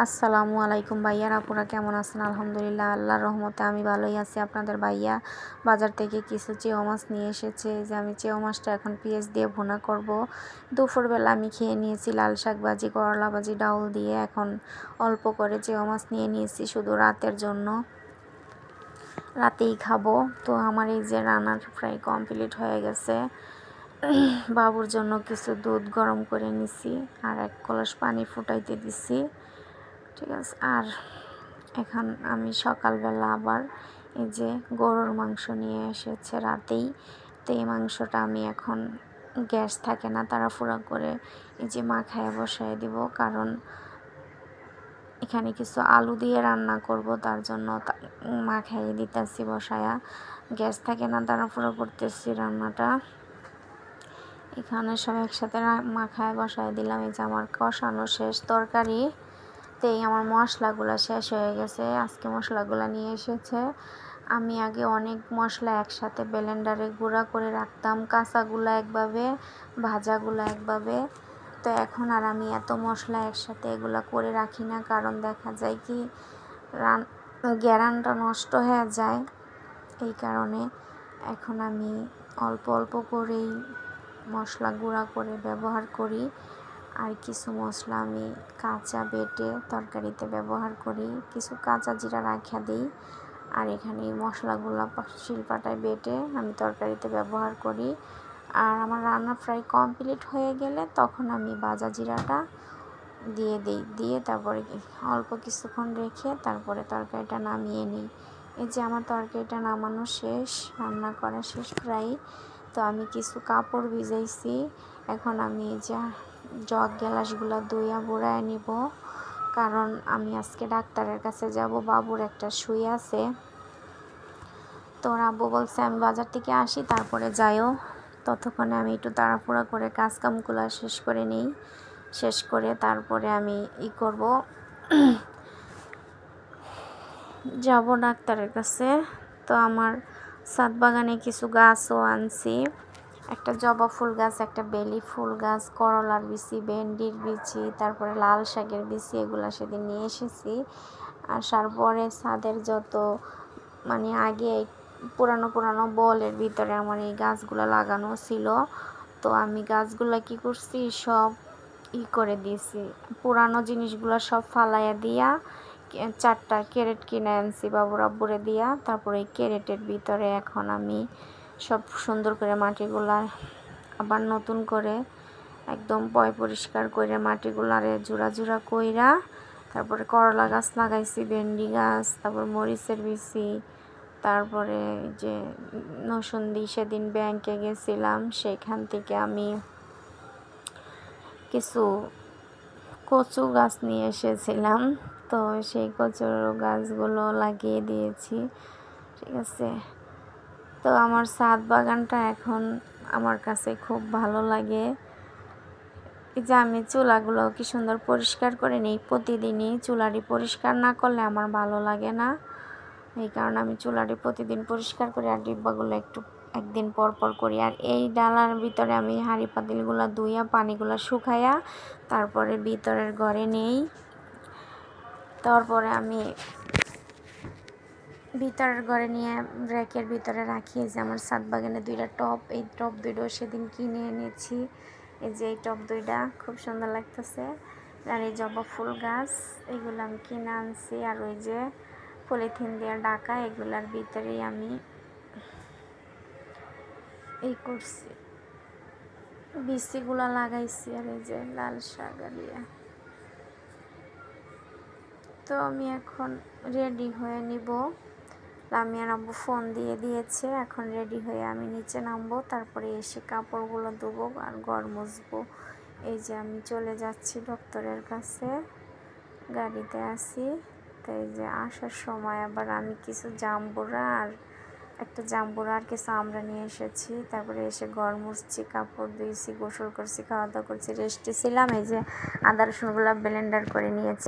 আসসালামু আলাইকুম ভাইয়ার আপুরা কেমন আছেন? আলহামদুলিল্লাহ, আল্লাহর রহমতে আমি ভালোই আছি। আপনাদের ভাইয়া বাজার থেকে কিছু চেও মাছ নিয়ে এসেছে। যে আমি চেও মাছটা এখন পেঁয়াজ দিয়ে ভুনা করব। দুপুরবেলা আমি খেয়ে নিয়েছি লাল শাক ভাজি, করলা ভাজি, ডাউল দিয়ে। এখন অল্প করে চেও মাছ নিয়ে নিয়েছি শুধু রাতের জন্য, রাতেই খাবো। তো আমার এই যে রান্নার প্রায় কমপ্লিট হয়ে গেছে। বাবুর জন্য কিছু দুধ গরম করে নিছি আর 1 গ্লাস পানি ফুটাইতে দিছি, ঠিক আছে। আর এখন আমি সকালবেলা আবার এই যে গরুর মাংস নিয়ে এসেছে রাতেই। তো এই মাংসটা আমি এখন গ্যাস থাকে না, তাড়াহুড়া করে এই যে মাখায় বসায় দিব, কারণ এখানে কিছু আলু দিয়ে রান্না করব, তার জন্য মাখাই দিতেছি বসায়া। গ্যাস থাকে না, তাড়াহুড়া করতেছি রান্নাটা। এখানে সব একসাথে মাখায় বসায় দিলাম। এই যে আমার কষানো শেষ তরকারি। তেই আমার মশলাগুলো শেষ হয়ে গেছে। আজকে মশলাগুলো নিয়ে এসেছে। আমি আগে অনেক মশলা একসাথে ব্লেন্ডারে গুঁড়া করে রাখতাম, কাঁচাগুলো একভাবে, ভাজাগুলো একভাবে। তো এখন আর আমি এত মশলা একসাথে এগুলো করে রাখি না, কারণ দেখা যায় কি গ্যারানটা নষ্ট হয়ে যায়। এই কারণে এখন আমি অল্প অল্প করেই মশলা গুঁড়া করে ব্যবহার করি। আর কিছু মশলা আমি কাঁচা বেটে তরকারিতে ব্যবহার করি, কিছু কাঁচা জিরা রাখা দিই। আর এখানে মশলাগুলো শিলপাটায় বেটে আমি তরকারিতে ব্যবহার করি। আর আমার রান্না প্রায় কমপ্লিট হয়ে গেলে তখন আমি ভাজা জিরাটা দিয়ে দিই, দিয়ে তারপরে অল্প কিছুক্ষণ রেখে তারপরে তরকারিটা নামিয়ে নিই। এই যে আমার তরকারিটা নামানো শেষ, রান্না করা শেষ প্রায়। তো আমি কিছু কাপড় ভিজাইছি। এখন আমি এই যে জগ গ্লাসগুলো ধুইয়া বুড়ায় নিব, কারণ আমি আজকে ডাক্তারের কাছে যাব। বাবুর একটা সুই আছে। তো আব্বু বলছে আমি বাজার থেকে আসি তারপরে যাইও। ততক্ষণে আমি একটু তাড়াহুড়া করে কাজকামগুলো শেষ করে নিই। শেষ করে তারপরে আমি করব, যাব ডাক্তারের কাছে। তো আমার ছাদ বাগানে কিছু গাছও আনছি, একটা জবা ফুল গাছ, একটা বেলি ফুল গাছ, করলার বিচি, ভেন্ডির বিচি, তারপরে লাল শাকের বিচি, এগুলো সেদিন নিয়ে এসেছি। আসার পরে ছাদের যত আগে পুরানো বলের ভিতরে আমার এই গাছগুলো লাগানো ছিল। তো আমি গাছগুলো কি করছি, সব করে দিয়েছি, পুরানো জিনিসগুলো সব ফালাইয়া দিয়া 4টা ক্যারেট কিনে আনছি বাবুর আব্বুরে দিয়া। তারপরে এই ক্যারেটের ভিতরে এখন আমি সব সুন্দর করে মাটিগুলা আবার নতুন করে একদম পরিষ্কার করে মাটিগুলারে জোড়া জোড়া কইরা তারপরে করলা গাছ লাগাইছি, ভেন্ডি গাছ, তারপর মরিচের বিচি, তারপরে যে নসুন্দি সেদিন ব্যাংকে গেছিলাম সেখান থেকে আমি কিছু কচু গাছ নিয়ে এসেছিলাম। তো সেই কচু গাছগুলো লাগিয়ে দিয়েছি, ঠিক আছে। তো আমার ছাদ বাগানটা এখন আমার কাছে খুব ভালো লাগে। এই যে আমি চুলাগুলো কি সুন্দর পরিষ্কার করে নিই প্রতিদিনই। চুলাটি পরিষ্কার না করলে আমার ভালো লাগে না, এই কারণে আমি চুলাটি প্রতিদিন পরিষ্কার করি। আর ডিব্বাগুলো একটু একদিন পর পর করি। আর এই ডালার ভিতরে আমি হাঁড়ি পাতিলগুলো ধুইয়া পানিগুলো শুকাইয়া তারপরে ভিতরের ঘরে নেই। তারপরে আমি ভিতরের ঘরে নিয়ে র্যাকের ভিতরে রাখি। যে আমার ছাদ বাগানে 2টা টব, এই টব 2টো সেদিন কিনে এনেছি। এই যে এই টব 2টা খুব সুন্দর লাগতেছে। আর এই জবা ফুল গাছ এগুলো আমি কিনে আনছি। আর ওই যে পলিথিন দিয়ে ঢাকা, এগুলার ভিতরেই আমি করছি, বিচিগুলো লাগাইছি। আর এই যে লাল শাক দিয়ে। তো আমি এখন রেডি হয়ে নিব। আমি আর আব্বু ফোন দিয়ে দিয়েছে, এখন রেডি হয়ে আমি নিচে নামবো, তারপরে এসে কাপড়গুলো ধুবো আর ঘর মুছবো। এই যে আমি চলে যাচ্ছি ডক্টরের কাছে, গাড়িতে আছি। তো এই যে আসার সময় আবার আমি কিছু জাম্বুরা আর কিছু আমরা নিয়ে এসেছি। তারপরে এসে ঘর মুছছি, কাপড় ধুয়েছি, গোসল করছি, খাওয়া দাওয়া করছি, রেস্টে ছিলাম। এই যে আদা রসুনগুলো ব্লেন্ডার করে নিয়েছে।